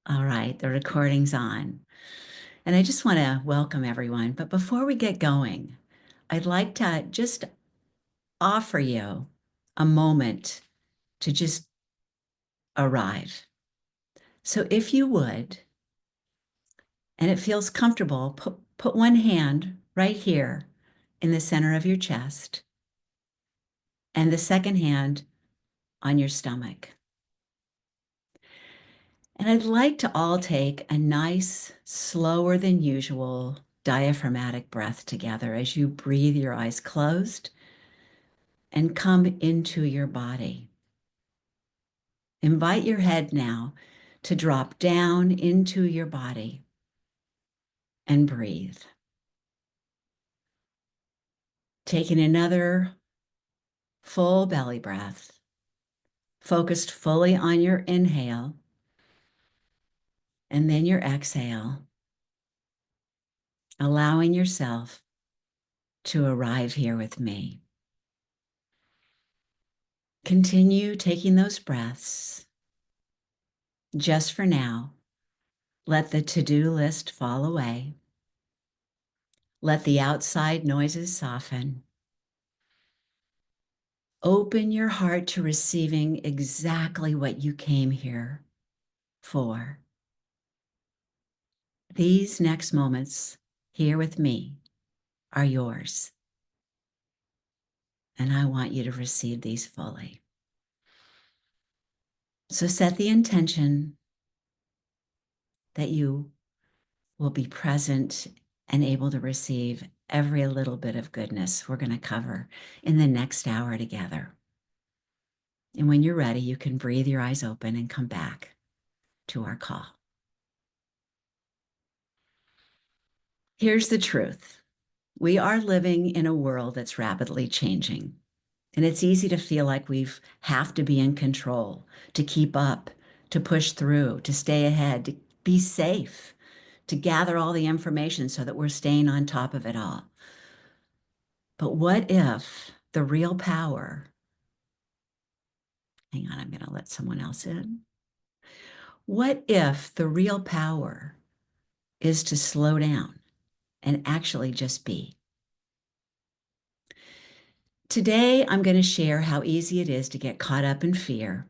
All right, the recording's on. And I just want to welcome everyone. But before we get going, I'd like to just offer you a moment to just arrive. So if you would, and it feels comfortable, put one hand right here in the center of your chest and the second hand on your stomach. And I'd like to all take a nice, slower than usual diaphragmatic breath together as you breathe your eyes closed and come into your body. Invite your head now to drop down into your body and breathe. Taking another full belly breath, focused fully on your inhale and then your exhale, allowing yourself to arrive here with me. Continue taking those breaths. Just for now, let the to-do list fall away. Let the outside noises soften. Open your heart to receiving exactly what you came here for. These next moments here with me are yours, and I want you to receive these fully. So set the intention that you will be present and able to receive every little bit of goodness we're going to cover in the next hour together. And when you're ready, you can breathe your eyes open and come back to our call. Here's the truth. We are living in a world that's rapidly changing. And it's easy to feel like we have to be in control, to keep up, to push through, to stay ahead, to be safe, to gather all the information so that we're staying on top of it all. But what if the real power, hang on, I'm going to let someone else in. What if the real power is to slow down and actually just be? Today, I'm going to share how easy it is to get caught up in fear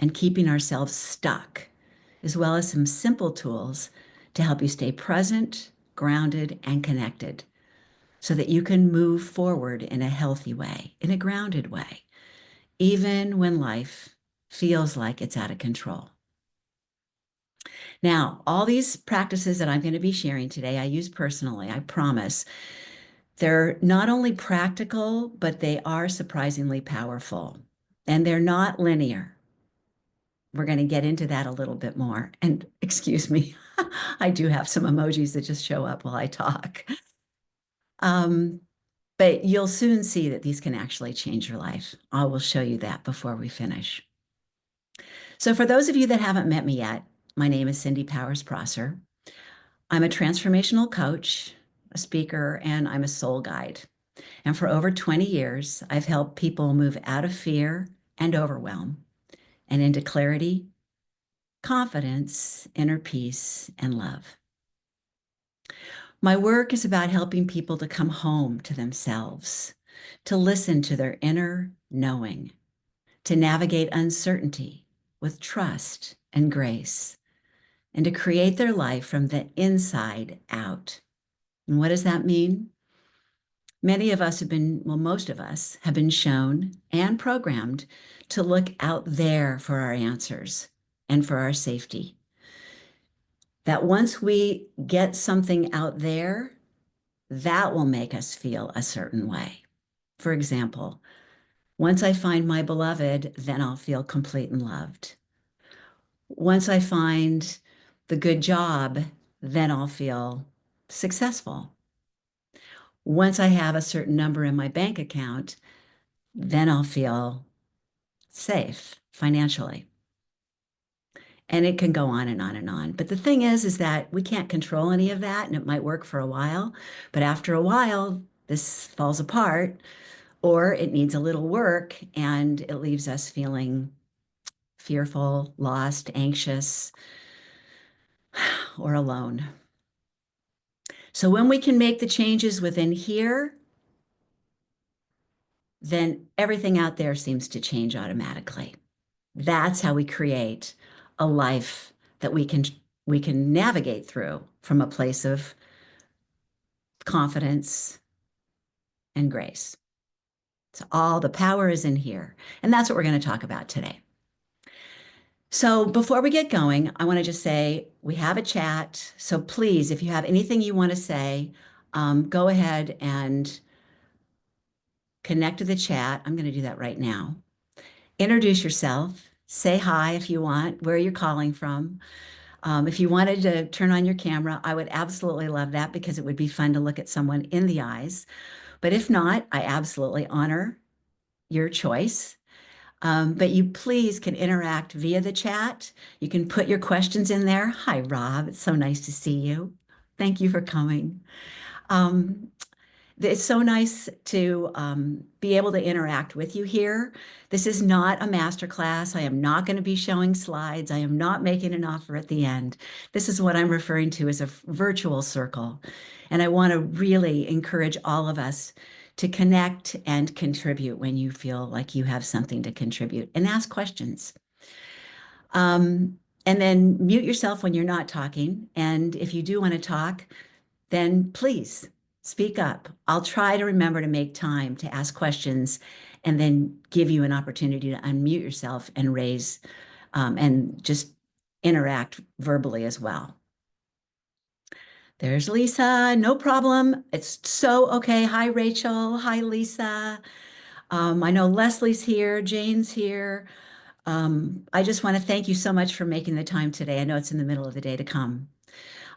and keeping ourselves stuck, as well as some simple tools to help you stay present, grounded, and connected so that you can move forward in a healthy way, in a grounded way, even when life feels like it's out of control. Now, all these practices that I'm going to be sharing today, I use personally, I promise. They're not only practical, but they are surprisingly powerful, and they're not linear. We're going to get into that a little bit more. And excuse me, I do have some emojis that just show up while I talk. Um, but you'll soon see that these can actually change your life. I will show you that before we finish. So for those of you that haven't met me yet, my name is Cindy Powers Prosser. I'm a transformational coach, a speaker, and I'm a soul guide. And for over 20 years, I've helped people move out of fear and overwhelm and into clarity, confidence, inner peace, and love. My work is about helping people to come home to themselves, to listen to their inner knowing, to navigate uncertainty with trust and grace, and to create their life from the inside out. And what does that mean? Many of us have been, well, most of us have been shown and programmed to look out there for our answers and for our safety. That once we get something out there, that will make us feel a certain way. For example, once I find my beloved, then I'll feel complete and loved. Once I find the good job, then I'll feel successful. Once I have a certain number in my bank account, then I'll feel safe financially. And it can go on and on and on. But the thing is that we can't control any of that, and it might work for a while, but after a while, this falls apart, or it needs a little work, and it leaves us feeling fearful, lost, anxious, or alone. So when we can make the changes within here, then everything out there seems to change automatically. That's how we create a life that we can navigate through from a place of confidence and grace. So all the power is in here. And that's what we're going to talk about today. So before we get going, I want to just say we have a chat. So please, if you have anything you want to say, go ahead and connect to the chat. I'm going to do that right now. Introduce yourself. Say hi if you want, where you're calling from. If you wanted to turn on your camera, I would absolutely love that because it would be fun to look at someone in the eyes. But if not, I absolutely honor your choice. But you please can interact via the chat. You can put your questions in there. Hi, Rob. It's so nice to see you. Thank you for coming. Um, it's so nice to be able to interact with you here. This is not a masterclass. I am not going to be showing slides. I am not making an offer at the end. This is what I'm referring to as a virtual circle. And I want to really encourage all of us to connect and contribute when you feel like you have something to contribute and ask questions. And then mute yourself when you're not talking. And if you do want to talk, then please speak up. I'll try to remember to make time to ask questions and then give you an opportunity to unmute yourself and raise and just interact verbally as well. There's Lisa, no problem. It's so okay. Hi, Rachel. Hi, Lisa. I know Leslie's here, Jane's here. I just want to thank you so much for making the time today. I know it's in the middle of the day to come.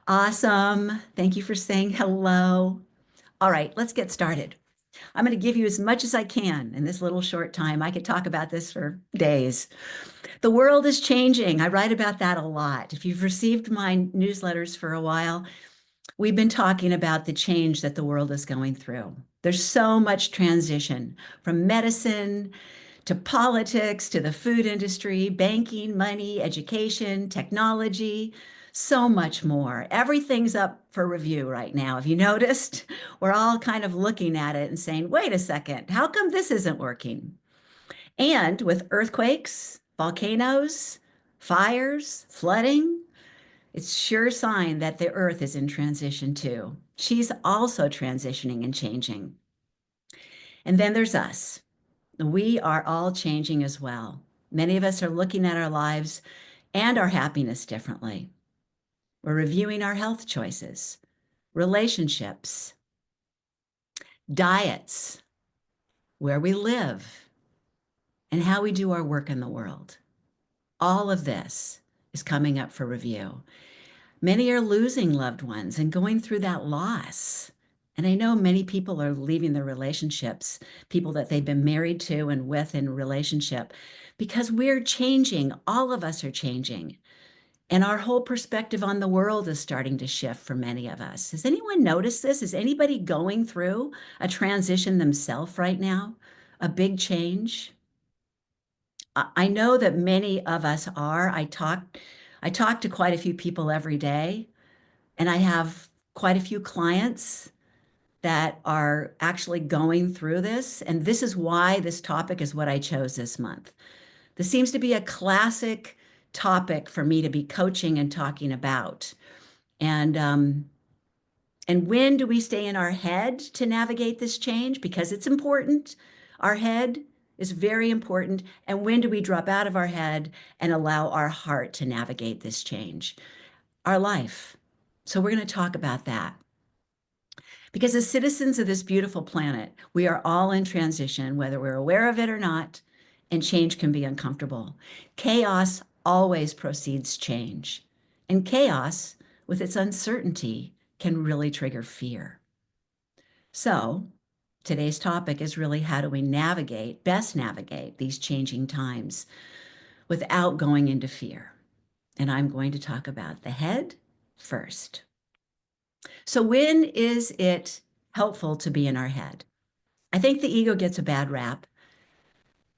Awesome. Thank you for saying hello. All right, let's get started. I'm going to give you as much as I can in this little short time. I could talk about this for days. The world is changing. I write about that a lot. If you've received my newsletters for a while, we've been talking about the change that the world is going through. There's so much transition from medicine to politics, to the food industry, banking, money, education, technology, so much more. Everything's up for review right now. Have you noticed? We're all kind of looking at it and saying, wait a second, how come this isn't working? And with earthquakes, volcanoes, fires, flooding, it's sure sign that the earth is in transition too. She's also transitioning and changing. And then there's us. We are all changing as well. Many of us are looking at our lives and our happiness differently. We're reviewing our health choices, relationships, diets, where we live, and how we do our work in the world. All of this is coming up for review. Many are losing loved ones and going through that loss. And I know many people are leaving their relationships, people that they've been married to and with in a relationship, because we're changing. All of us are changing. And our whole perspective on the world is starting to shift for many of us. Has anyone noticed this? Is anybody going through a transition themselves right now? A big change? I know that many of us are. I talk to quite a few people every day, and I have quite a few clients that are actually going through this. And this is why this topic is what I chose this month. This seems to be a classic topic for me to be coaching and talking about. And when do we stay in our head to navigate this change? Because it's important. Our head is very important. And when do we drop out of our head and allow our heart to navigate this change? Our life. So we're going to talk about that. Because as citizens of this beautiful planet, we are all in transition, whether we're aware of it or not, and change can be uncomfortable. Chaos always precedes change, and chaos, with its uncertainty, can really trigger fear. So, today's topic is really how do we best navigate these changing times without going into fear. And I'm going to talk about the head first. So when is it helpful to be in our head? I think the ego gets a bad rap.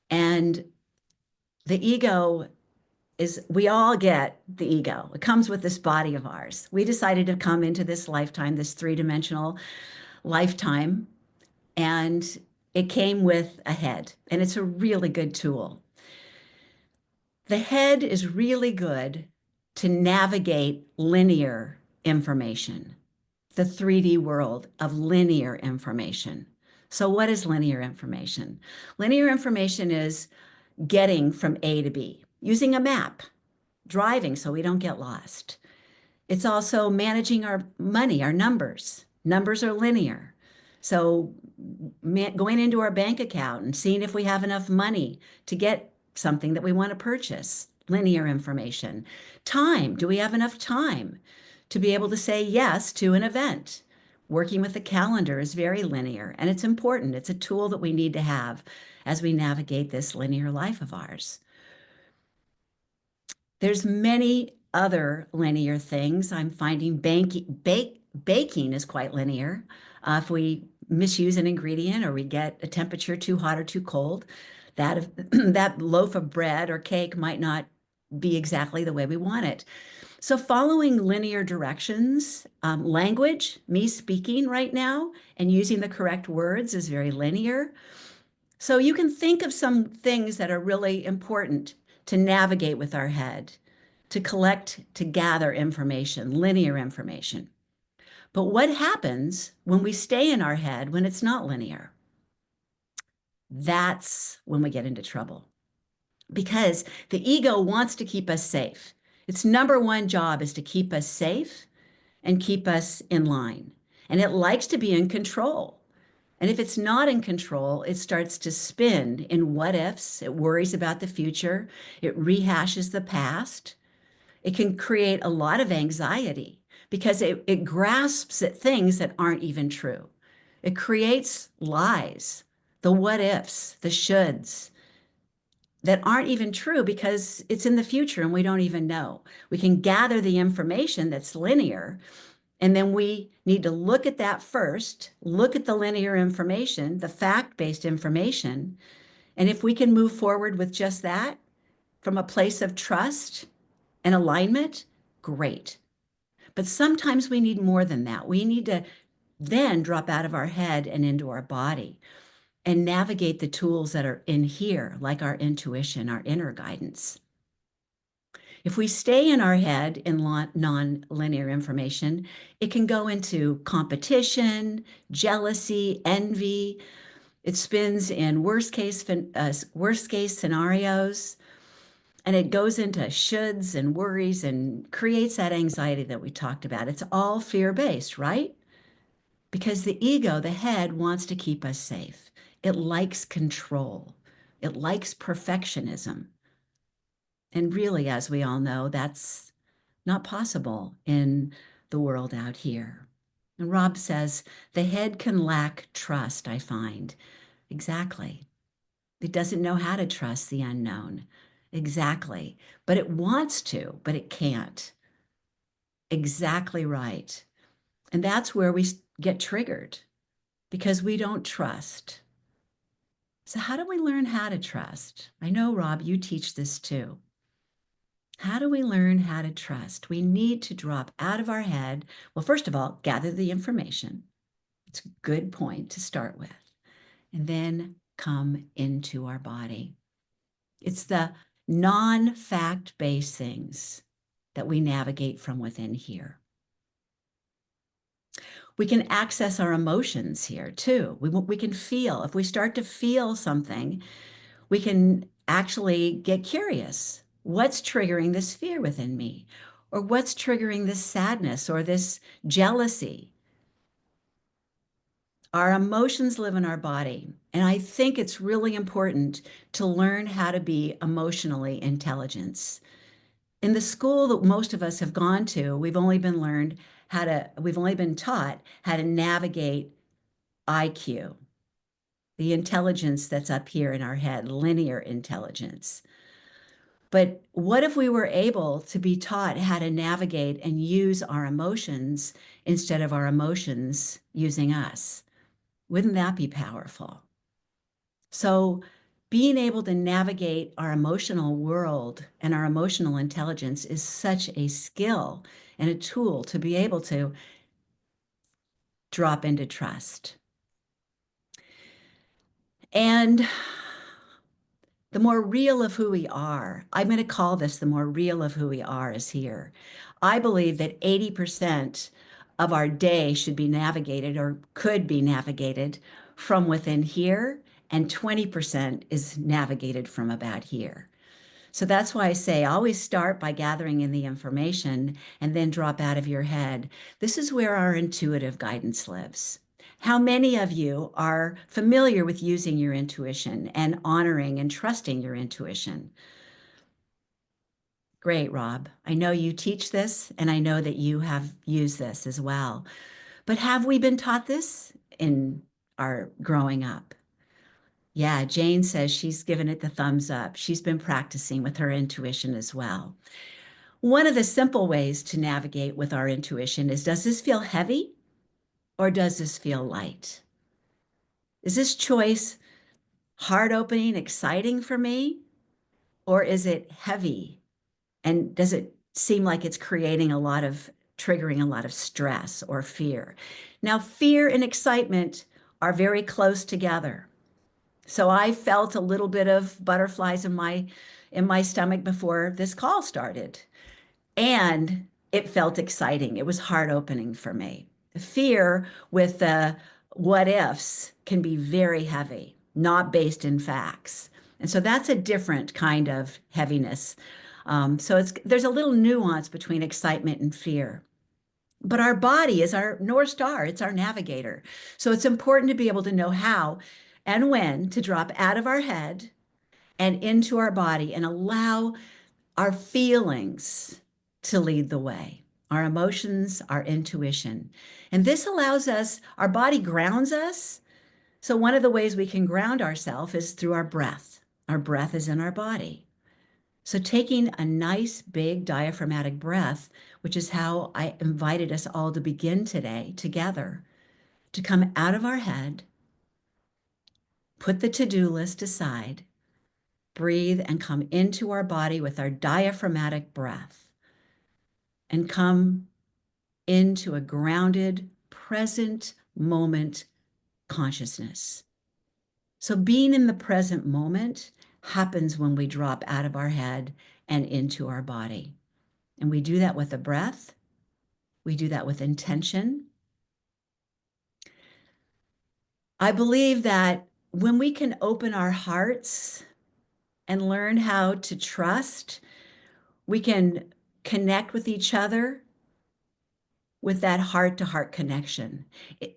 And the ego is we all get the ego. It comes with this body of ours. We decided to come into this lifetime, this three-dimensional lifetime, and it came with a head, and it's a really good tool. The head is really good to navigate linear information, the 3D world of linear information. So, what is linear information? Linear information is getting from A to B using a map, driving so we don't get lost. It's also managing our money, our numbers. Numbers are linear. So going into our bank account and seeing if we have enough money to get something that we want to purchase, linear information. Time, do we have enough time to be able to say yes to an event? Working with the calendar is very linear and it's important. It's a tool that we need to have as we navigate this linear life of ours. There's many other linear things. I'm finding baking is quite linear. If we misuse an ingredient or we get a temperature too hot or too cold, that that loaf of bread or cake might not be exactly the way we want it. So following linear directions, language, me speaking right now and using the correct words is very linear. So you can think of some things that are really important to navigate with our head, to collect, to gather information, linear information. But what happens when we stay in our head when it's not linear? That's when we get into trouble because the ego wants to keep us safe. Its number one job is to keep us safe and keep us in line. And it likes to be in control. And if it's not in control, it starts to spin in what ifs. It worries about the future. It rehashes the past. It can create a lot of anxiety because it grasps at things that aren't even true. It creates lies, the what ifs, the shoulds that aren't even true because it's in the future and we don't even know. We can gather the information that's linear and then we need to look at that first, look at the linear information, the fact-based information. And if we can move forward with just that from a place of trust and alignment, great. But sometimes we need more than that. We need to then drop out of our head and into our body and navigate the tools that are in here, like our intuition, our inner guidance. If we stay in our head in non-linear information, it can go into competition, jealousy, envy. It spins in worst case scenarios, and it goes into shoulds and worries and creates that anxiety that we talked about. It's all fear-based, right? Because the ego, the head, wants to keep us safe. It likes control. It likes perfectionism. And really, as we all know, that's not possible in the world out here. And Rob says, the head can lack trust, I find. Exactly. It doesn't know how to trust the unknown. Exactly. But it wants to, but it can't. Exactly right. And that's where we get triggered because we don't trust. So how do we learn how to trust? I know, Rob, you teach this too. How do we learn how to trust? We need to drop out of our head. Well, first of all, gather the information. It's a good point to start with. And then come into our body. It's the non-fact-based things that we navigate from within here. We can access our emotions here too. We can feel. If we start to feel something, we can actually get curious. What's triggering this fear within me? Or what's triggering this sadness or this jealousy? Our emotions live in our body. And I think it's really important to learn how to be emotionally intelligent. In the school that most of us have gone to, we've only been taught how to navigate IQ, the intelligence that's up here in our head, linear intelligence. But what if we were able to be taught how to navigate and use our emotions instead of our emotions using us? Wouldn't that be powerful? So being able to navigate our emotional world and our emotional intelligence is such a skill and a tool to be able to drop into trust. And the more real of who we are, I'm going to call this the more real of who we are is here. I believe that 80% of our day should be navigated or could be navigated from within here, and 20% is navigated from about here. So that's why I say always start by gathering in the information and then drop out of your head. This is where our intuitive guidance lives. How many of you are familiar with using your intuition and honoring and trusting your intuition? Great, Rob. I know you teach this, and I know that you have used this as well. But have we been taught this in our growing up? Yeah, Jane says she's given it the thumbs up. She's been practicing with her intuition as well. One of the simple ways to navigate with our intuition is, does this feel heavy or does this feel light? Is this choice heart opening, exciting for me, or is it heavy? And does it seem like it's triggering a lot of stress or fear? Now, fear and excitement are very close together. So I felt a little bit of butterflies in my stomach before this call started. And it felt exciting. It was heart opening for me. Fear with the what ifs can be very heavy, not based in facts. And so that's a different kind of heaviness. There's a little nuance between excitement and fear. But our body is our North Star, it's our navigator. So it's important to be able to know how and when to drop out of our head and into our body and allow our feelings to lead the way, our emotions, our intuition. And this allows us, our body grounds us. So one of the ways we can ground ourselves is through our breath. Our breath is in our body. So taking a nice big diaphragmatic breath, which is how I invited us all to begin today together, to come out of our head, put the to-do list aside, breathe and come into our body with our diaphragmatic breath and come into a grounded, present moment consciousness. So being in the present moment happens when we drop out of our head and into our body. And we do that with the breath. We do that with intention. I believe that when we can open our hearts and learn how to trust, we can connect with each other with that heart-to-heart connection.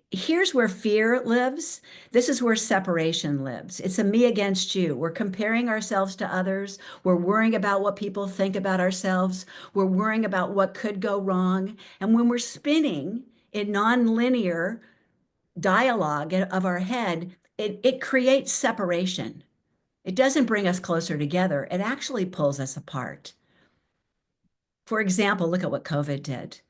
Here's where fear lives. This is where separation lives. It's a me against you. We're comparing ourselves to others. We're worrying about what people think about ourselves. We're worrying about what could go wrong. And when we're spinning in nonlinear dialogue of our head, it creates separation. It doesn't bring us closer together. It actually pulls us apart. For example, look at what COVID did.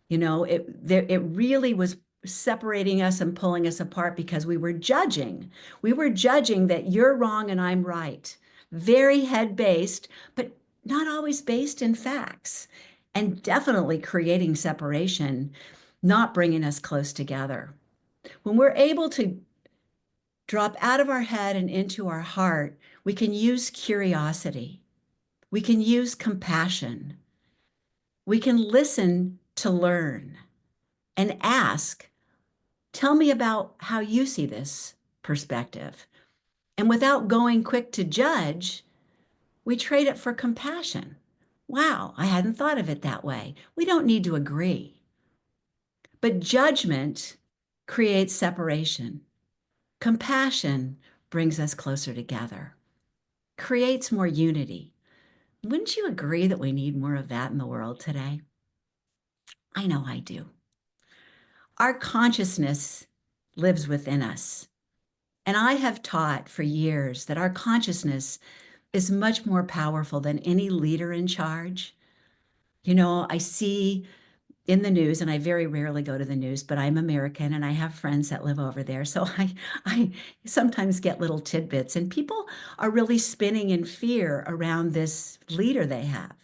It really was separating us and pulling us apart because we were judging. We were judging that you're wrong and I'm right. Very head-based, but not always based in facts. And definitely creating separation, not bringing us close together. When we're able to drop out of our head and into our heart, we can use curiosity. We can use compassion. We can listen to learn and ask, tell me about how you see this perspective. And without going quick to judge, we trade it for compassion. Wow, I hadn't thought of it that way. We don't need to agree. But judgment creates separation. Compassion brings us closer together, creates more unity. Wouldn't you agree that we need more of that in the world today? I know I do. Our consciousness lives within us. And I have taught for years that our consciousness is much more powerful than any leader in charge. I see in the news, and I very rarely go to the news, but I'm American and I have friends that live over there. So I sometimes get little tidbits, and people are really spinning in fear around this leader they have.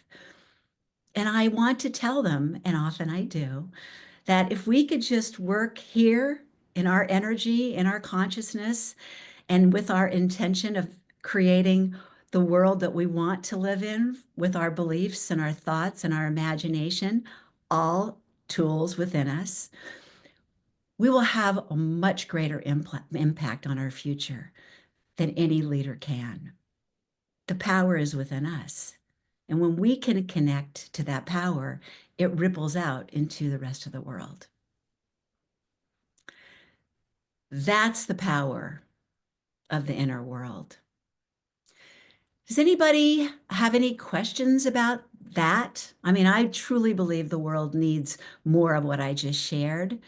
And I want to tell them, and often I do, that if we could just work here in our energy, in our consciousness, and with our intention of creating the world that we want to live in with our beliefs and our thoughts and our imagination, all tools within us, we will have a much greater impact on our future than any leader can. The power is within us. And when we can connect to that power, it ripples out into the rest of the world. That's the power of the inner world. Does anybody have any questions about that? I mean, I truly believe the world needs more of what I just shared,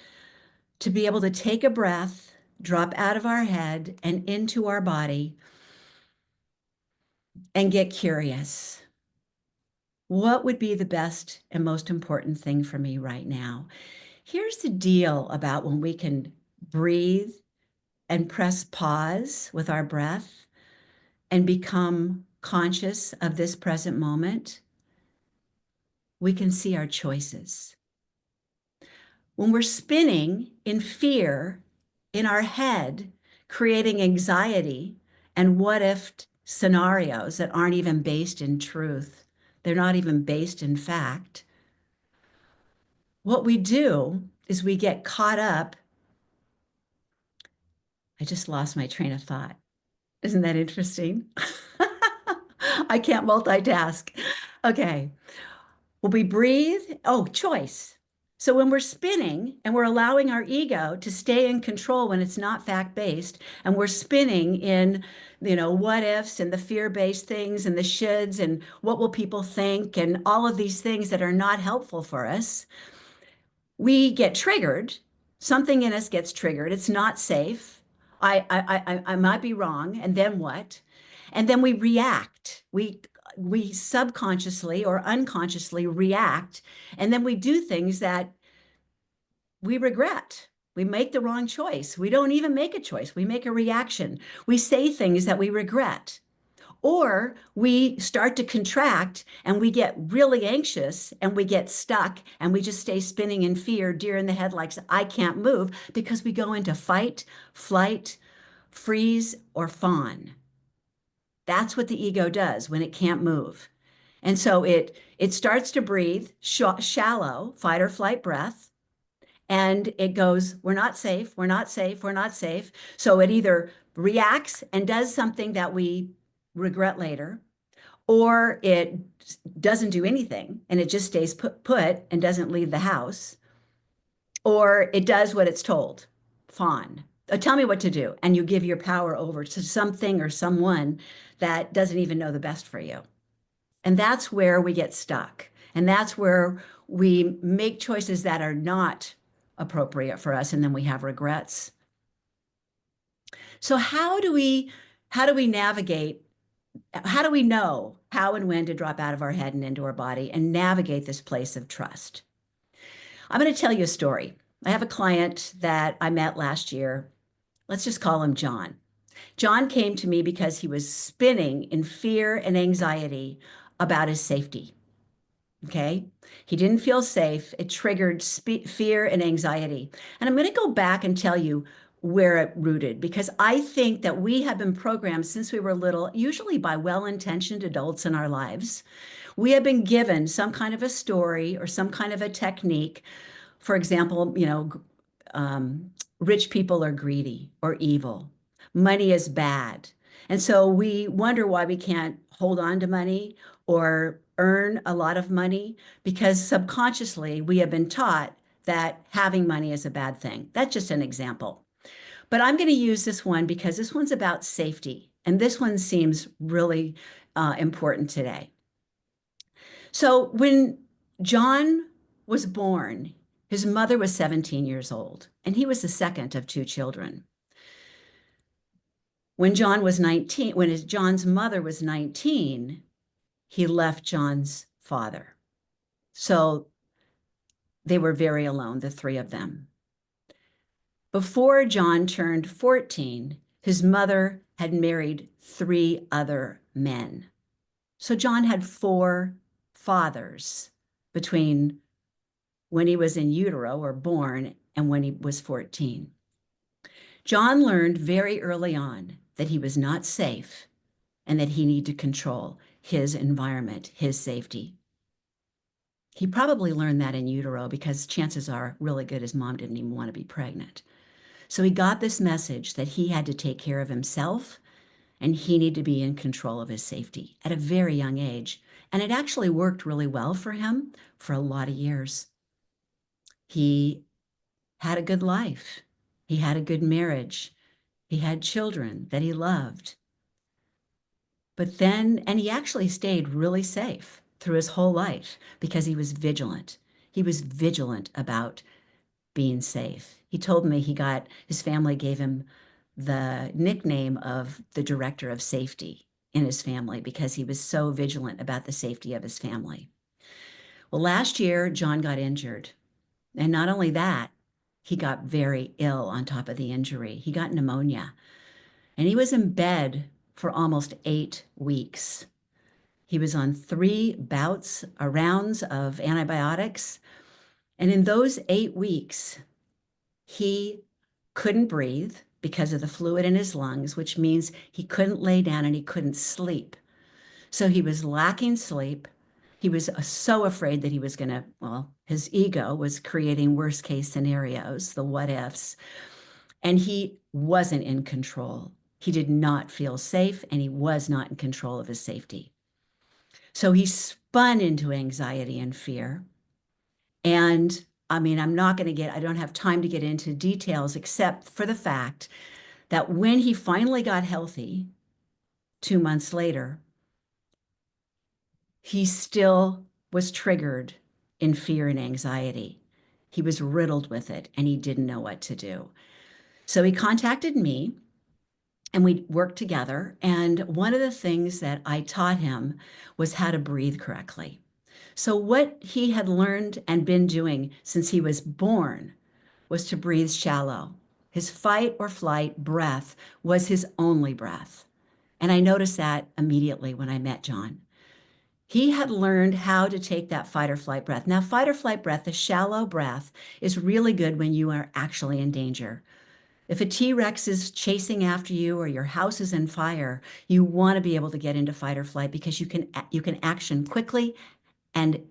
to be able to take a breath, drop out of our head and into our body and get curious. What would be the best and most important thing for me right now? Here's the deal about when we can breathe and press pause with our breath and become conscious of this present moment. We can see our choices. When we're spinning in fear in our head, creating anxiety and what if scenarios that aren't even based in truth, they're not even based in fact, what we do is we get caught up. I just lost my train of thought. Isn't that interesting? I can't multitask. Okay. Will we breathe? Oh, choice. So when we're spinning and we're allowing our ego to stay in control when it's not fact-based, and we're spinning in, what ifs and the fear-based things and the shoulds and what will people think and all of these things that are not helpful for us, we get triggered. Something in us gets triggered. It's not safe. I might be wrong. And then what? And then we react. We subconsciously or unconsciously react, and then we do things that we regret. We make the wrong choice. We don't even make a choice. We make a reaction. We say things that we regret. Or we start to contract and we get really anxious and we get stuck and we just stay spinning in fear, deer in the headlights. I can't move, because we go into fight, flight, freeze, or fawn. That's what the ego does when it can't move. And so it starts to breathe shallow, fight or flight breath. And it goes, we're not safe, we're not safe, we're not safe. So it either reacts and does something that we regret later, or it doesn't do anything and it just stays put and doesn't leave the house, or it does what it's told. Fawn. Tell me what to do. And you give your power over to something or someone that doesn't even know the best for you. And that's where we get stuck. And that's where we make choices that are not appropriate for us. And then we have regrets. So how do we navigate? How do we know how and when to drop out of our head and into our body and navigate this place of trust? I'm going to tell you a story. I have a client that I met last year. Let's just call him John. John came to me because he was spinning in fear and anxiety about his safety. Okay. He didn't feel safe. It triggered fear and anxiety. And I'm going to go back and tell you where it rooted, because I think that we have been programmed since we were little, usually by well-intentioned adults in our lives. We have been given some kind of a story or some kind of a technique. For example, rich people are greedy or evil. Money is bad. And so we wonder why we can't hold on to money or earn a lot of money, because subconsciously we have been taught that having money is a bad thing. That's just an example. But I'm going to use this one because this one's about safety. And this one seems really important today. So when John was born, his mother was 17 years old, and he was the second of two children. When John's mother was 19, he left John's father. So they were very alone, the three of them. Before John turned 14, his mother had married 3 other men. So John had 4 fathers between when he was in utero or born and when he was 14. John learned very early on that he was not safe and that he needed to control his environment, his safety. He probably learned that in utero because chances are really good his mom didn't even want to be pregnant. So he got this message that he had to take care of himself and he needed to be in control of his safety at a very young age. And it actually worked really well for him for a lot of years. He had a good life. He had a good marriage. He had children that he loved. But then, and he actually stayed really safe through his whole life because he was vigilant. He was vigilant about being safe. He told me his family gave him the nickname of the director of safety in his family because he was so vigilant about the safety of his family. Well, last year, John got injured. And not only that, he got very ill on top of the injury. He got pneumonia and he was in bed for almost 8 weeks. He was on 3 rounds of antibiotics. And in those 8 weeks, he couldn't breathe because of the fluid in his lungs, which means he couldn't lay down and he couldn't sleep. So he was lacking sleep. He was so afraid that he was going to, well, his ego was creating worst case scenarios, the what ifs, and he wasn't in control. He did not feel safe and he was not in control of his safety. So he spun into anxiety and fear. And I mean, I don't have time to get into details except for the fact that when he finally got healthy 2 months later, he still was triggered in fear and anxiety. He was riddled with it and he didn't know what to do. So he contacted me and we worked together. And one of the things that I taught him was how to breathe correctly. So what he had learned and been doing since he was born was to breathe shallow. His fight or flight breath was his only breath. And I noticed that immediately when I met John. He had learned how to take that fight or flight breath. Now, fight or flight breath, the shallow breath, is really good when you are actually in danger. If a T-Rex is chasing after you or your house is in fire, you want to be able to get into fight or flight because you can action quickly and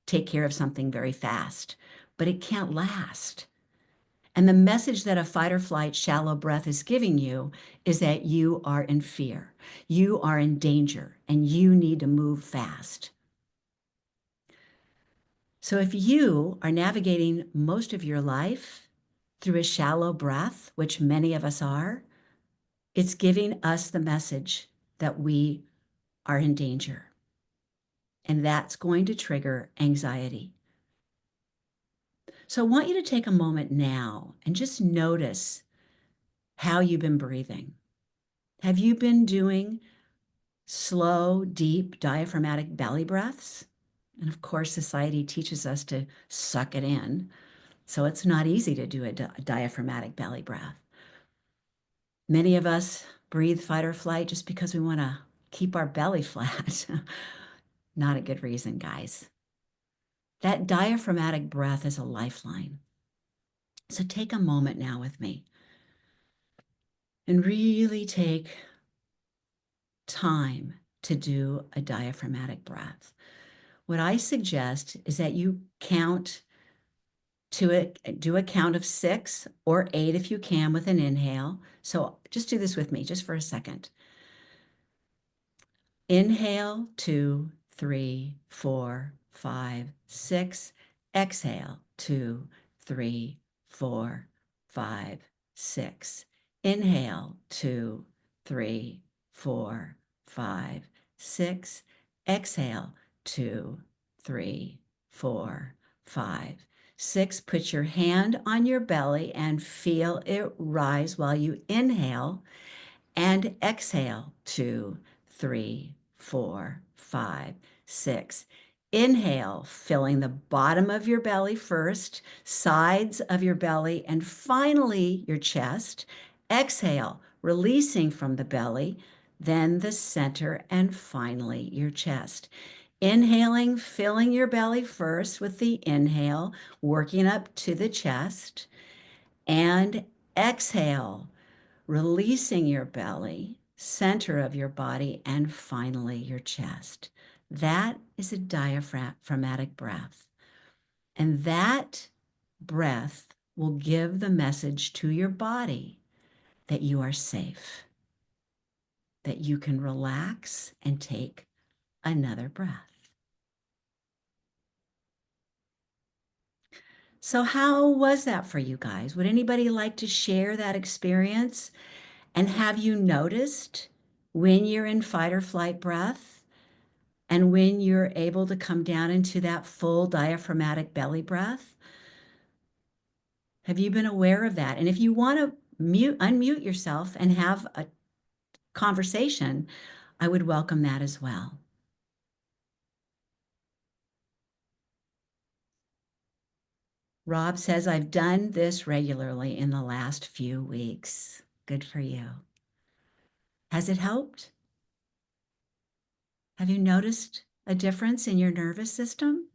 take care of something very fast. But it can't last. And the message that a fight or flight shallow breath is giving you is that you are in fear, you are in danger, and you need to move fast. So if you are navigating most of your life through a shallow breath, which many of us are, it's giving us the message that we are in danger. And that's going to trigger anxiety. So I want you to take a moment now and just notice how you've been breathing. Have you been doing slow, deep, diaphragmatic belly breaths? And of course, society teaches us to suck it in. So it's not easy to do a diaphragmatic belly breath. Many of us breathe fight or flight just because we want to keep our belly flat. Not a good reason, guys. That diaphragmatic breath is a lifeline. So take a moment now with me and really take time to do a diaphragmatic breath. What I suggest is that you do a count of 6 or 8 if you can with an inhale. So just do this with me just for a second. Inhale, 2, 3, 4, 5, 6. Exhale, 2, 3, 4, 5, 6. Inhale, 2, 3, 4, 5, 6. Exhale, 2, 3, 4, 5, 6. Put your hand on your belly and feel it rise while you inhale and exhale, 2, 3, 4, 5, 6. Inhale, filling the bottom of your belly first, sides of your belly, and finally your chest. Exhale, releasing from the belly, then the center, and finally your chest. Inhaling, filling your belly first with the inhale, working up to the chest. And exhale, releasing your belly, center of your body, and finally your chest. That is a diaphragmatic breath. And that breath will give the message to your body that you are safe, that you can relax and take another breath. So, how was that for you guys? Would anybody like to share that experience? And have you noticed when you're in fight or flight breath and when you're able to come down into that full diaphragmatic belly breath? Have you been aware of that? And if you want to unmute yourself and have a conversation, I would welcome that as well. Rob says, I've done this regularly in the last few weeks. Good for you. Has it helped? Have you noticed a difference in your nervous system?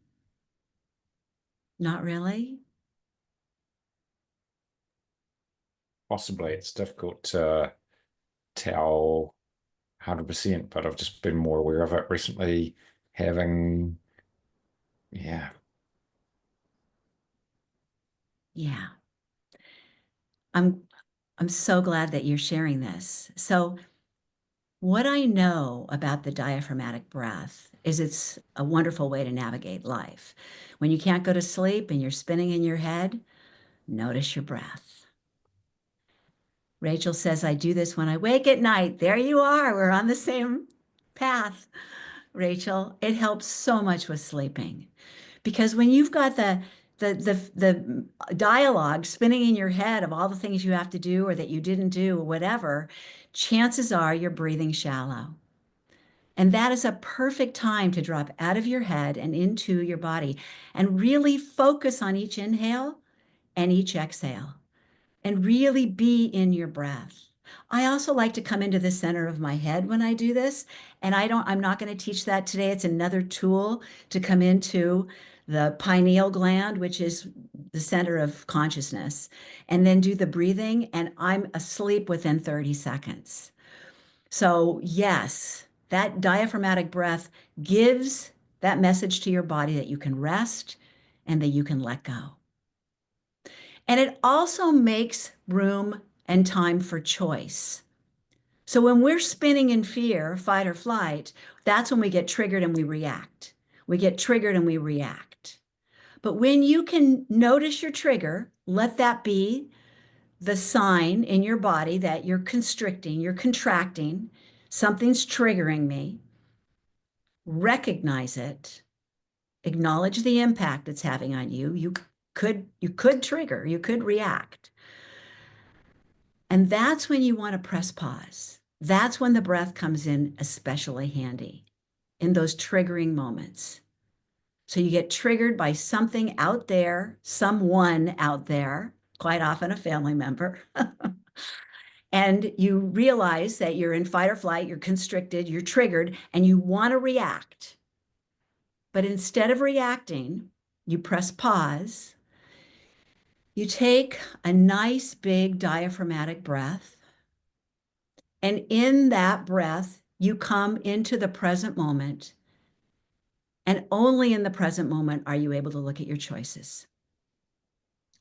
Not really? Possibly. It's difficult to tell 100%, but I've just been more aware of it recently, having, yeah. Yeah. I'm so glad that you're sharing this. So what I know about the diaphragmatic breath is it's a wonderful way to navigate life. When you can't go to sleep and you're spinning in your head, notice your breath. Rachel says, I do this when I wake at night. There you are. We're on the same path, Rachel. It helps so much with sleeping because when you've got the dialogue spinning in your head of all the things you have to do or that you didn't do or whatever, chances are you're breathing shallow. And that is a perfect time to drop out of your head and into your body and really focus on each inhale and each exhale and really be in your breath. I also like to come into the center of my head when I do this. And I'm not going to teach that today. It's another tool to come into the pineal gland, which is the center of consciousness, and then do the breathing. And I'm asleep within 30 seconds. So, yes, that diaphragmatic breath gives that message to your body that you can rest and that you can let go. And it also makes room and time for choice. So when we're spinning in fear, fight or flight, that's when we get triggered and we react. We get triggered and we react. But when you can notice your trigger, let that be the sign in your body that you're constricting, you're contracting, something's triggering me. Recognize it, acknowledge the impact it's having on you. You could trigger, you could react. And that's when you want to press pause. That's when the breath comes in especially handy in those triggering moments. So you get triggered by something out there, someone out there, quite often a family member. And you realize that you're in fight or flight, you're constricted, you're triggered, and you want to react. But instead of reacting, you press pause. You take a nice big diaphragmatic breath. And in that breath, you come into the present moment. And only in the present moment are you able to look at your choices.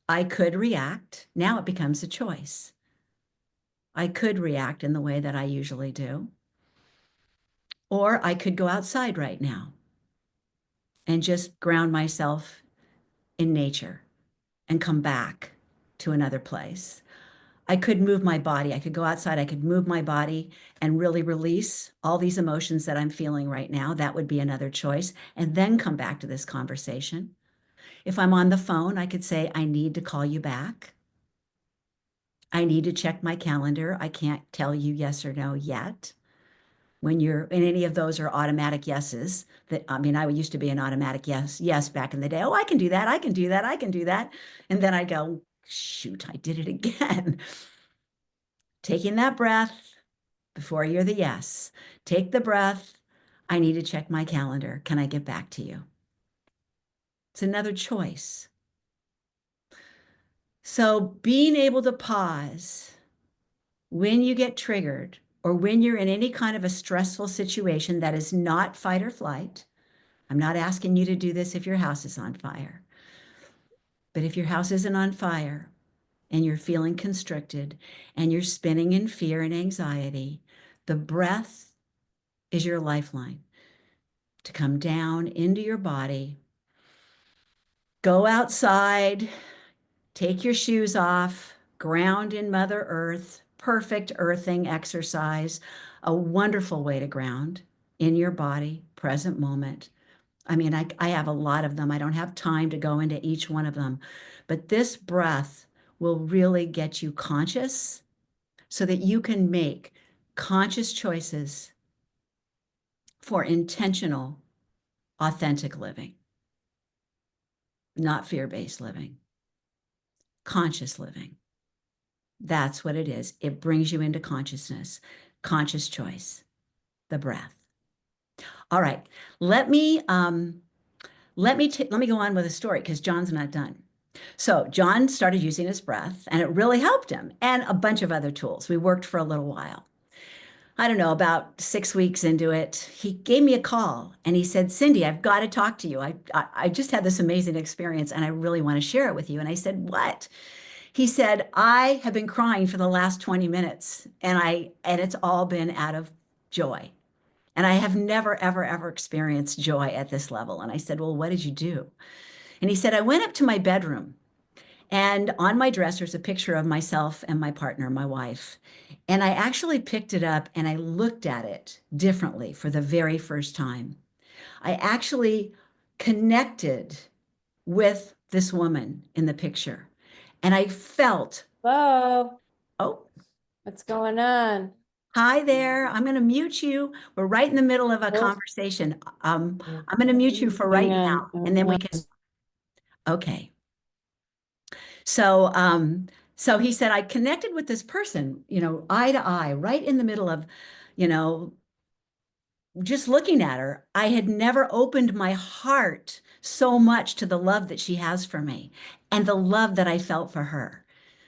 I could react. Now it becomes a choice. I could react in the way that I usually do. Or I could go outside right now and just ground myself in nature and come back to another place. I could move my body. I could go outside. I could move my body and really release all these emotions that I'm feeling right now. That would be another choice. And then come back to this conversation. If I'm on the phone, I could say, I need to call you back. I need to check my calendar. I can't tell you yes or no yet. when you're in any of those are automatic yeses that I mean, I used to be an automatic yes back in the day. Oh, I can do that. I can do that. I can do that. And then I go, shoot, I did it again. Taking that breath before you're the yes. Take the breath. I need to check my calendar. Can I get back to you? It's another choice. So being able to pause when you get triggered or when you're in any kind of a stressful situation that is not fight or flight. I'm not asking you to do this if your house is on fire, but if your house isn't on fire and you're feeling constricted and you're spinning in fear and anxiety, the breath is your lifeline to come down into your body. Go outside, take your shoes off, ground in Mother Earth, perfect earthing exercise, a wonderful way to ground in your body, present moment. I mean, I have a lot of them. I don't have time to go into each one of them, but this breath will really get you conscious so that you can make conscious choices for intentional, authentic living, not fear-based living, conscious living. That's what it is. It brings you into consciousness, conscious choice, the breath. All right, let me let me go on with a story because John's not done. So John started using his breath, and it really helped him, and a bunch of other tools. We worked for a little while. I don't know, about 6 weeks into it, he gave me a call and he said, Cindy, I've got to talk to you. I just had this amazing experience and I really want to share it with you. And I said, what? He said, I have been crying for the last 20 minutes and it's all been out of joy. And I have never, ever, ever experienced joy at this level. And I said, well, what did you do? And he said, I went up to my bedroom and on my dresser is a picture of myself and my partner, my wife. And I actually picked it up and I looked at it differently for the very first time. I actually connected with this woman in the picture. And I felt, Hello, oh, what's going on? hi there. I'm going to mute you. We're right in the middle of a Oh, conversation. I'm going to mute you for right hang now. on. And then we can, okay. So, so he said, I connected with this person, eye to eye, right in the middle of, you know, just looking at her. I had never opened my heart so much to the love that she has for me and the love that I felt for her.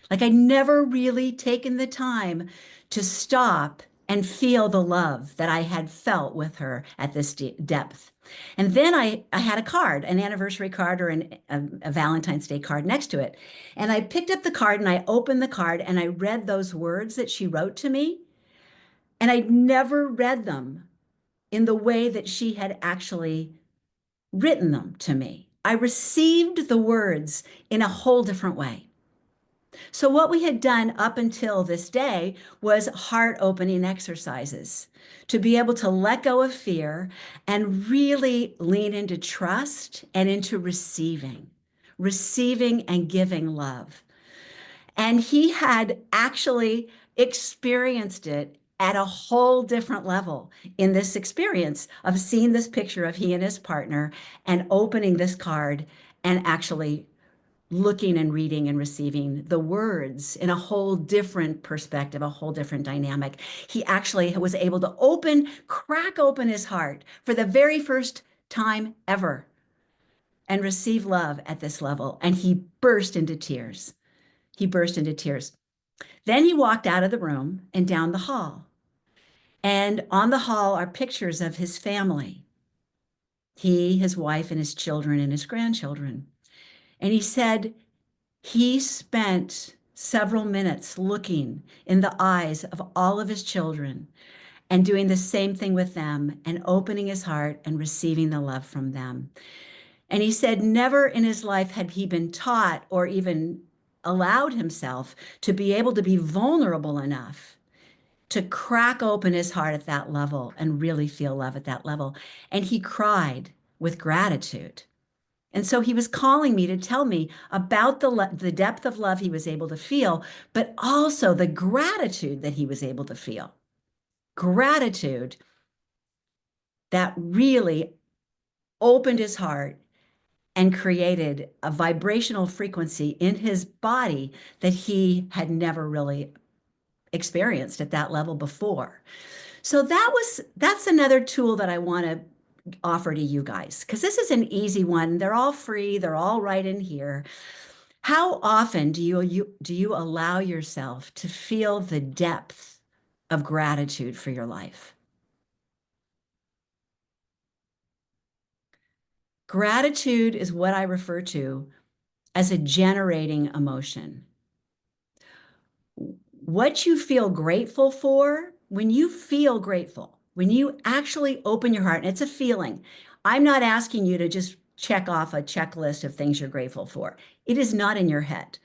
Like I'd never really taken the time to stop and feel the love that I had felt with her at this depth. And then I had a card, an anniversary card or a Valentine's Day card next to it. And I picked up the card and I opened the card and I read those words that she wrote to me. And I'd never read them in the way that she had actually written them to me. I received the words in a whole different way. So, what we had done up until this day was heart opening exercises to be able to let go of fear and really lean into trust and into receiving and giving love. And he had actually experienced it at a whole different level in this experience of seeing this picture of he and his partner and opening this card and actually looking and reading and receiving the words in a whole different perspective, a whole different dynamic. He actually was able to crack open his heart for the very first time ever and receive love at this level. And he burst into tears. He burst into tears. Then he walked out of the room and down the hall. And on the hall are pictures of his family, he, his wife, and his children and his grandchildren. And he said, he spent several minutes looking in the eyes of all of his children and doing the same thing with them and opening his heart and receiving the love from them. And he said never in his life had he been taught or even allowed himself to be able to be vulnerable enough to crack open his heart at that level and really feel love at that level. And he cried with gratitude. And so he was calling me to tell me about the depth of love he was able to feel, but also the gratitude that he was able to feel. Gratitude that really opened his heart and created a vibrational frequency in his body that he had never really experienced at that level before. So that's another tool that I want to offer to you guys, because this is an easy one. They're all free, they're all right in here. How often do you allow yourself to feel the depth of gratitude for your life? Gratitude is what I refer to as a generating emotion. What you feel grateful for, when you feel grateful, when you actually open your heart, and it's a feeling. I'm not asking you to just check off a checklist of things you're grateful for. It is not in your head.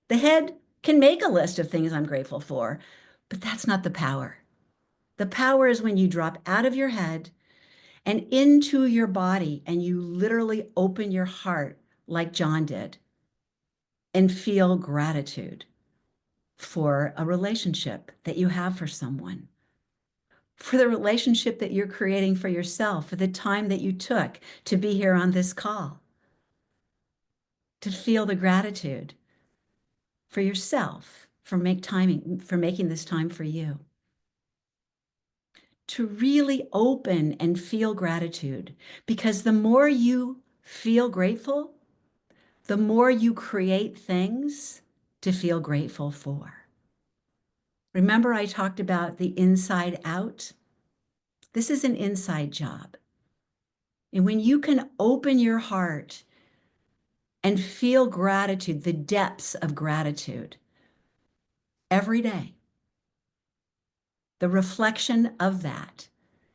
The head can make a list of things I'm grateful for, but that's not the power. The power is when you drop out of your head and into your body and you literally open your heart like John did and feel gratitude for a relationship that you have for someone, for the relationship that you're creating for yourself, for the time that you took to be here on this call, to feel the gratitude for yourself, for making this time for you. To really open and feel gratitude, because the more you feel grateful, the more you create things to feel grateful for. Remember, I talked about the inside out? This is an inside job. And when you can open your heart and feel gratitude, the depths of gratitude every day, the reflection of that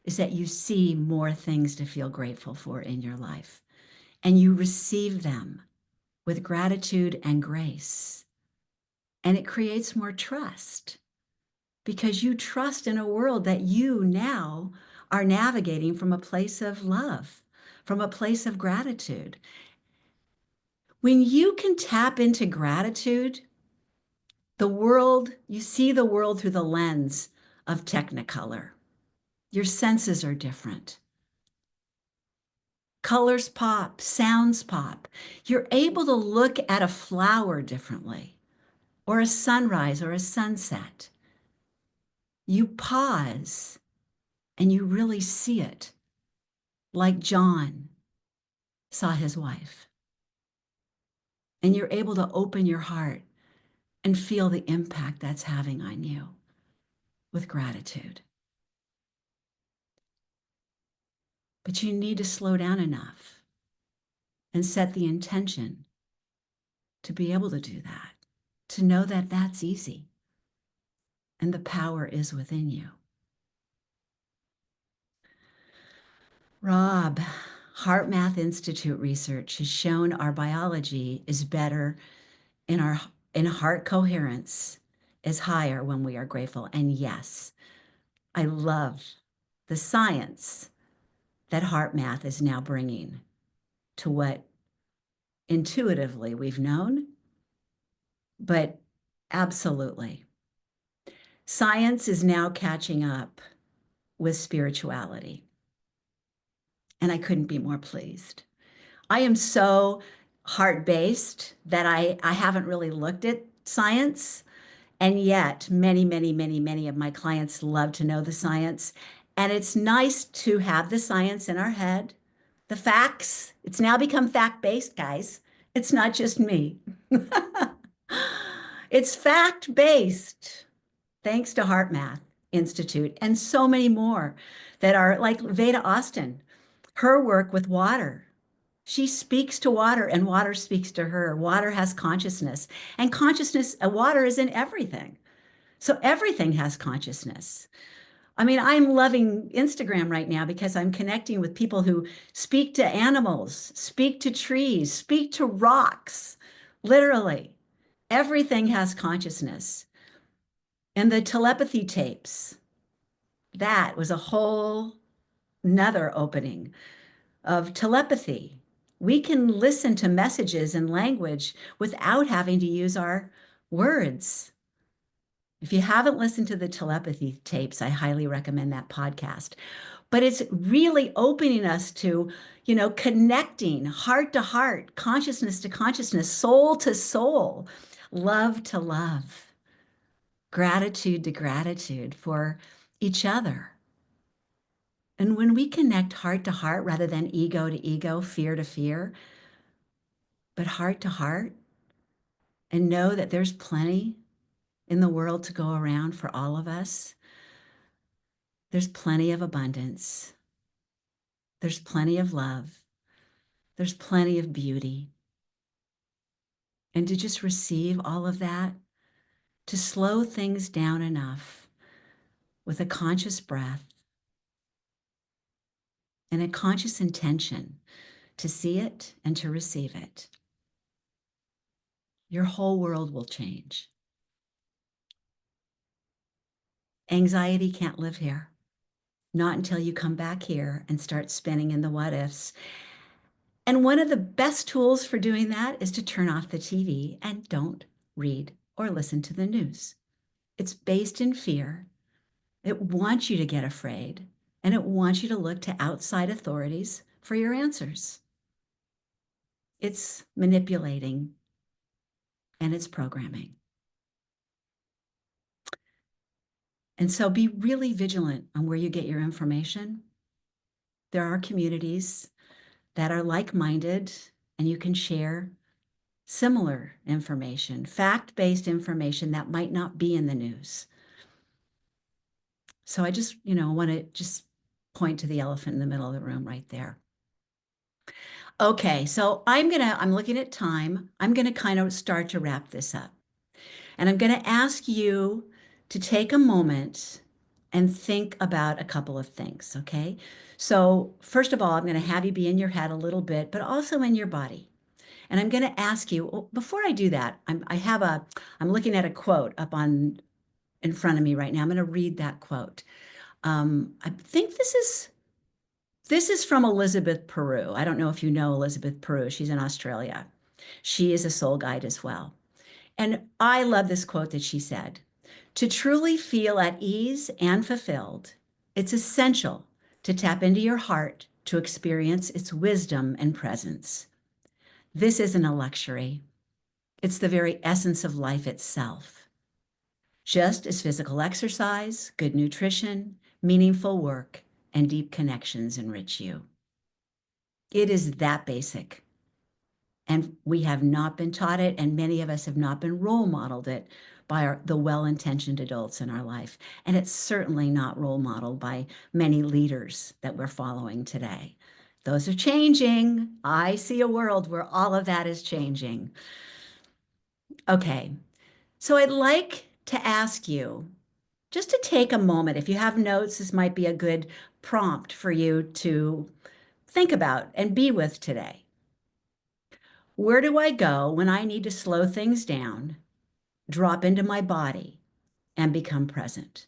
is that you see more things to feel grateful for in your life, and you receive them with gratitude and grace. And it creates more trust, because you trust in a world that you now are navigating from a place of love, from a place of gratitude. When you can tap into gratitude, you see the world through the lens of Technicolor. Your senses are different. Colors pop, sounds pop. You're able to look at a flower differently, or a sunrise or a sunset. You pause and you really see it, like John saw his wife. And you're able to open your heart and feel the impact that's having on you with gratitude. But you need to slow down enough and set the intention to be able to do that, to know that that's easy and the power is within you. Rob, Heart Math Institute research has shown our biology is better in heart coherence is higher when we are grateful. And yes, I love the science that Heart Math is now bringing to what intuitively we've known, but absolutely. Science is now catching up with spirituality, and I couldn't be more pleased. I am so heart-based that I haven't really looked at science, and yet many of my clients love to know the science, and it's nice to have the science in our head, the facts. It's now become fact-based, guys. It's not just me. It's fact-based, thanks to Heart Math Institute and so many more that are like Veda Austin, her work with water. She speaks to water and water speaks to her. Water has consciousness, and water is in everything. So everything has consciousness. I mean, I'm loving Instagram right now because I'm connecting with people who speak to animals, speak to trees, speak to rocks, literally. Everything has consciousness. And the telepathy tapes, that was a whole another opening of telepathy. We can listen to messages in language without having to use our words. If you haven't listened to the telepathy tapes, I highly recommend that podcast. but it's really opening us to, connecting heart to heart, consciousness to consciousness, soul to soul, love to love, gratitude to gratitude for each other. And when we connect heart to heart rather than ego to ego, fear to fear, but heart to heart, and know that there's plenty in the world to go around for all of us, there's plenty of abundance. There's plenty of love. There's plenty of beauty. And to just receive all of that, to slow things down enough with a conscious breath and a conscious intention to see it and to receive it, your whole world will change. Anxiety can't live here, not until you come back here and start spinning in the what ifs. And one of the best tools for doing that is to turn off the TV and don't read or listen to the news. It's based in fear. It wants you to get afraid, and it wants you to look to outside authorities for your answers. It's manipulating, and it's programming. And so be really vigilant on where you get your information. There are communities that are like-minded, and you can share similar information, fact-based information that might not be in the news. So I just, want to just point to the elephant in the middle of the room right there. Okay, so I'm looking at time. I'm gonna kind of start to wrap this up. And I'm gonna ask you to take a moment and think about a couple of things, okay? So first of all, I'm gonna have you be in your head a little bit, but also in your body. And I'm gonna ask you, well, before I do that, I'm looking at a quote up in front of me right now. I'm gonna read that quote. I think this is from Elizabeth Peru. I don't know if you know Elizabeth Peru. She's in Australia. She is a soul guide as well. And I love this quote that she said, "To truly feel at ease and fulfilled, it's essential to tap into your heart to experience its wisdom and presence. This isn't a luxury. It's the very essence of life itself. Just as physical exercise, good nutrition, meaningful work, and deep connections enrich you. It is that basic. And we have not been taught it, and many of us have not been role modeled it by the well-intentioned adults in our life. And it's certainly not role modeled by many leaders that we're following today. Those are changing. I see a world where all of that is changing. Okay, so I'd like to ask you just to take a moment. If you have notes, this might be a good prompt for you to think about and be with today. Where do I go when I need to slow things down, drop into my body, and become present?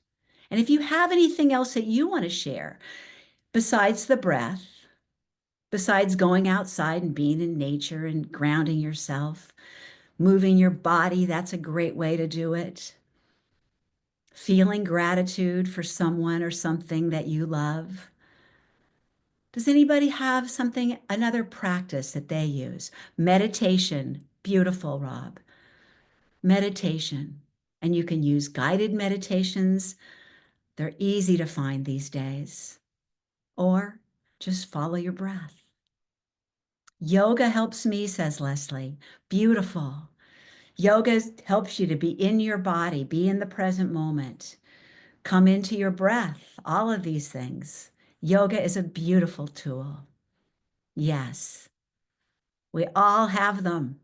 And if you have anything else that you want to share besides the breath, besides going outside and being in nature and grounding yourself, moving your body, that's a great way to do it. Feeling gratitude for someone or something that you love. Does anybody have another practice that they use? Meditation. Beautiful, Rob. Meditation. And you can use guided meditations. They're easy to find these days. Or just follow your breath. Yoga helps me, says Leslie. Beautiful. Yoga helps you to be in your body, be in the present moment, come into your breath, all of these things. Yoga is a beautiful tool. Yes, we all have them.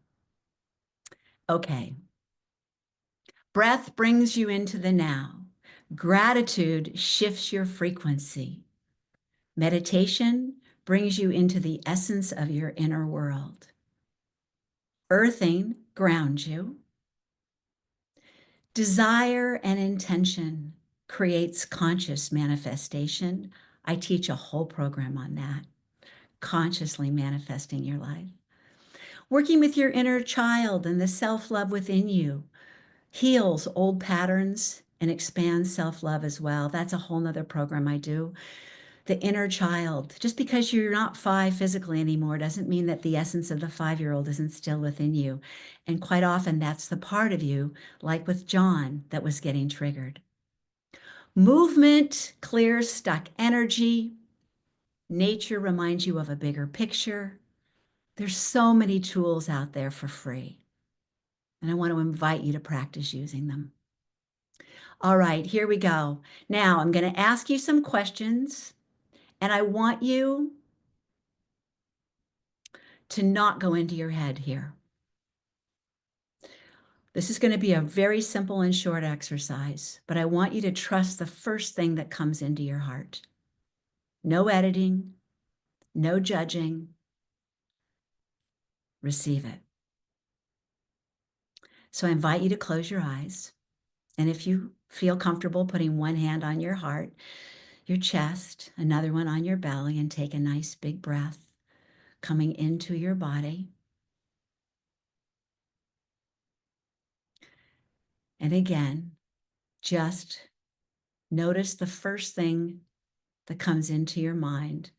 Okay. Breath brings you into the now. Gratitude shifts your frequency. Meditation brings you into the essence of your inner world. Earthing grounds you. Desire and intention creates conscious manifestation. I teach a whole program on that, consciously manifesting your life. Working with your inner child and the self-love within you heals old patterns and expands self-love as well. That's a whole nother program I do. the inner child. Just because you're not 5 physically anymore doesn't mean that the essence of the 5-year-old isn't still within you. And quite often that's the part of you, like with John, that was getting triggered. Movement clears stuck energy. Nature reminds you of a bigger picture. There's so many tools out there for free. And I want to invite you to practice using them. All right, here we go. Now I'm going to ask you some questions, and I want you to not go into your head here. This is going to be a very simple and short exercise, but I want you to trust the first thing that comes into your heart. No editing, no judging. Receive it. So I invite you to close your eyes. And if you feel comfortable putting one hand on your heart, your chest, another one on your belly, and take a nice big breath coming into your body. And again, just notice the first thing that comes into your mind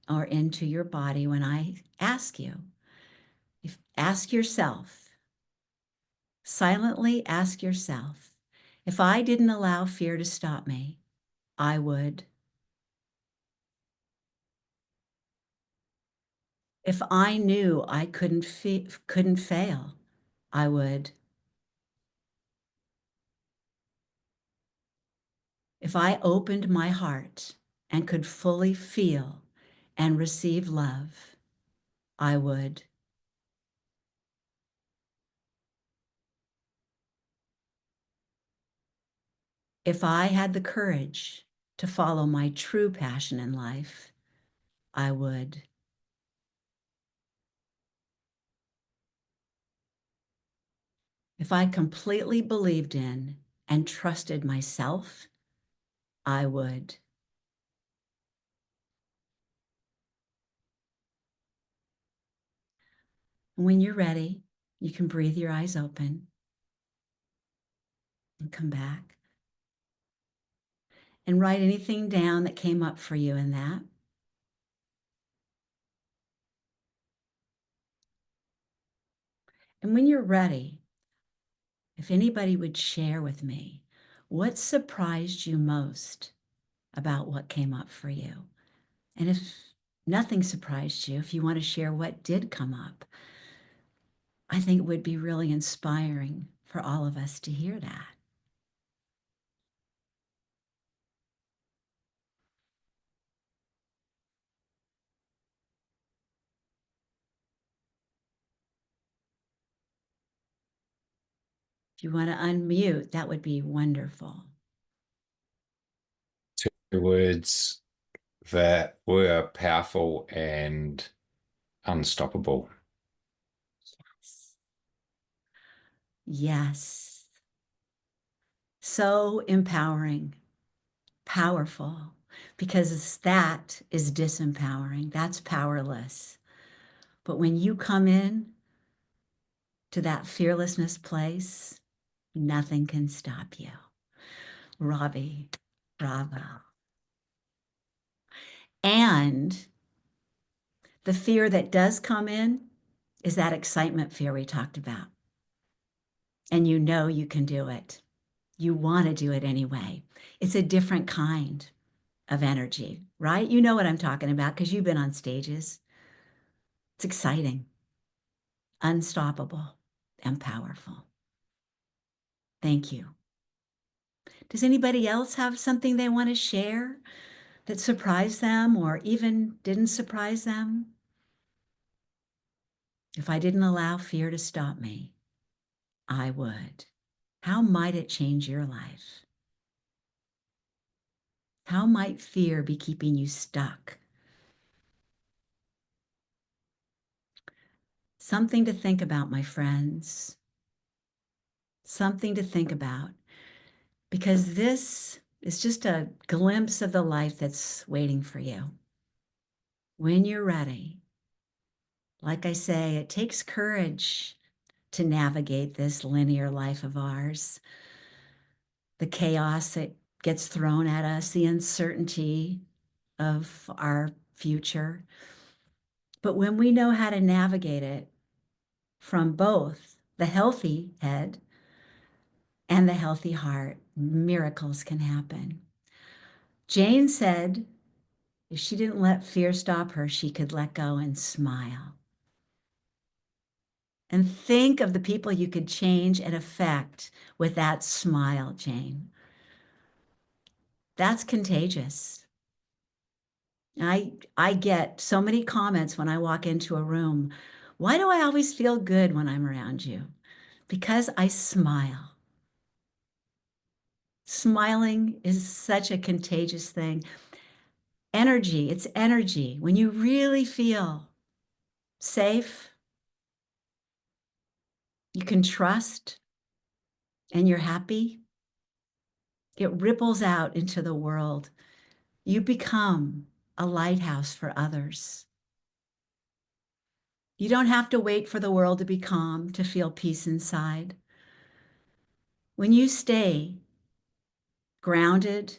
or into your body when I ask you. Ask yourself, silently ask yourself, if I didn't allow fear to stop me, I would. If I knew I couldn't fail, I would. If I opened my heart and could fully feel and receive love, I would. If I had the courage to follow my true passion in life, I would. If I completely believed in and trusted myself, I would. When you're ready, you can breathe your eyes open and come back and write anything down that came up for you in that. And when you're ready, if anybody would share with me, what surprised you most about what came up for you? And if nothing surprised you, if you want to share what did come up, I think it would be really inspiring for all of us to hear that. If you want to unmute, that would be wonderful. Two words that were powerful and unstoppable. Yes. So empowering, powerful, because that is disempowering. That's powerless. But when you come in to that fearlessness place, nothing can stop you. Robbie, bravo. And the fear that does come in is that excitement fear we talked about. And you know you can do it. You want to do it anyway. It's a different kind of energy, right? You know what I'm talking about because you've been on stages. It's exciting, unstoppable, and powerful. Thank you. Does anybody else have something they want to share that surprised them or even didn't surprise them? If I didn't allow fear to stop me, I would. How might it change your life? How might fear be keeping you stuck? Something to think about, my friends. Something to think about, because this is just a glimpse of the life that's waiting for you. When you're ready, like I say, it takes courage to navigate this linear life of ours. The chaos that gets thrown at us, the uncertainty, of our future. But when we know how to navigate it from both the healthy head and the healthy heart, miracles can happen. Jane said if she didn't let fear stop her, she could let go and smile. And think of the people you could change and affect with that smile, Jane. That's contagious. I get so many comments when I walk into a room. Why do I always feel good when I'm around you? Because I smile. Smiling is such a contagious thing. Energy, it's energy. When you really feel safe, you can trust, and you're happy, it ripples out into the world. You become a lighthouse for others. You don't have to wait for the world to be calm to feel peace inside. When you stay grounded,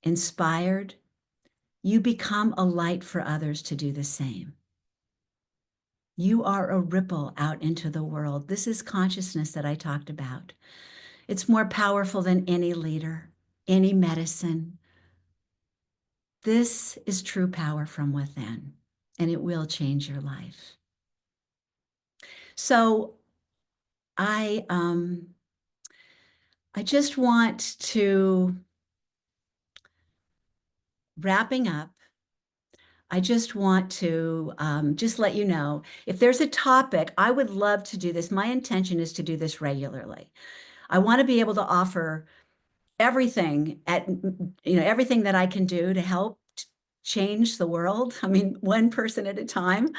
inspired, you become a light for others to do the same. You are a ripple out into the world. This is consciousness that I talked about. It's more powerful than any leader, any medicine. This is true power from within, and it will change your life. So I just want to, wrapping up, I just want to just let you know, if there's a topic, I would love to do this. My intention is to do this regularly. I want to be able to offer everything everything that I can do to help change the world. I mean, one person at a time,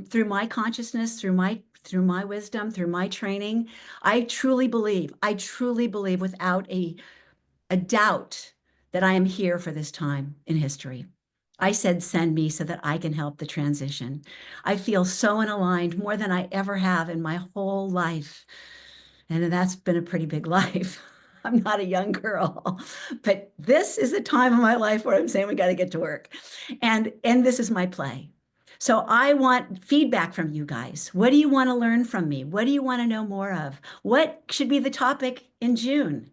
through my consciousness, through my wisdom, through my training. I truly believe without a doubt that I am here for this time in history. I said, send me so that I can help the transition. I feel so unaligned, more than I ever have in my whole life. And that's been a pretty big life. I'm not a young girl, but this is a time in my life where I'm saying we got to get to work. And this is my play. So I want feedback from you guys. What do you want to learn from me? What do you want to know more of? What should be the topic in June?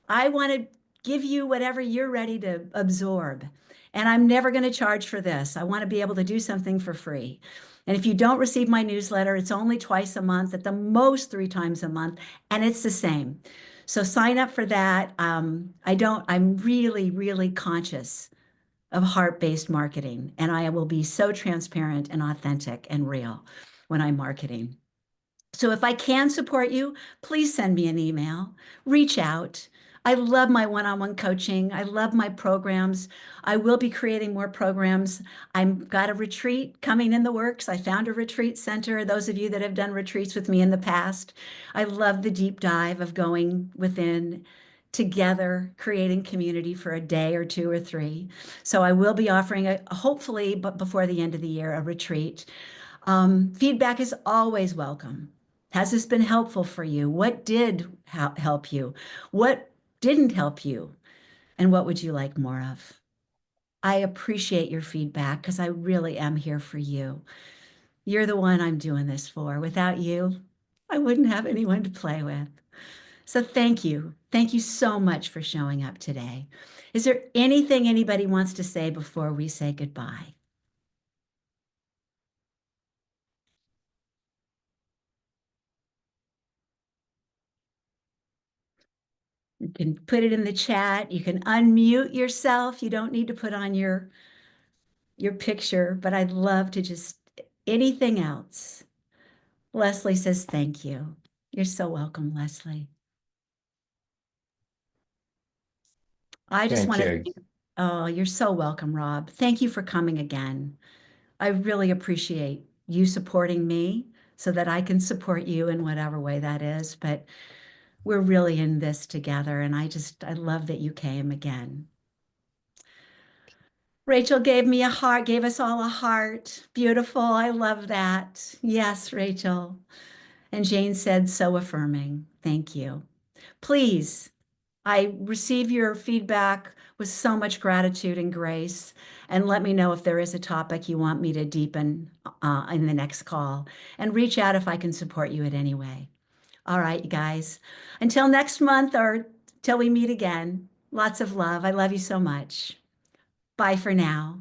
I want to give you whatever you're ready to absorb. And I'm never going to charge for this. I want to be able to do something for free. And if you don't receive my newsletter, it's only twice a month, at the most 3 times a month, and it's the same. So sign up for that. I'm really, really conscious of heart-based marketing, and I will be so transparent and authentic and real when I'm marketing. So if I can support you, please send me an email, reach out. I love my one-on-one coaching. I love my programs. I will be creating more programs. I've got a retreat coming in the works. I found a retreat center. Those of you that have done retreats with me in the past, I love the deep dive of going within together, creating community for a day or 2 or 3. So I will be offering hopefully, but before the end of the year, a retreat. Feedback is always welcome. Has this been helpful for you? What did help you? What didn't help you? And what would you like more of? I appreciate your feedback because I really am here for you. You're the one I'm doing this for. Without you, I wouldn't have anyone to play with. So thank you. Thank you so much for showing up today. Is there anything anybody wants to say before we say goodbye? You can put it in the chat. You can unmute yourself. You don't need to put on your picture, but I'd love to just anything else. Leslie says, thank you. You're so welcome, Leslie. I just Thank want you. to, oh, you're so welcome, Rob. Thank you for coming again. I really appreciate you supporting me so that I can support you in whatever way that is. But we're really in this together. And I love that you came again. Rachel gave me a heart, gave us all a heart. Beautiful. I love that. Yes, Rachel. And Jane said, so affirming. Thank you. Please, I receive your feedback with so much gratitude and grace. And let me know if there is a topic you want me to deepen in the next call. And reach out if I can support you in any way. All right, you guys. Until next month or till we meet again, lots of love. I love you so much. Bye for now.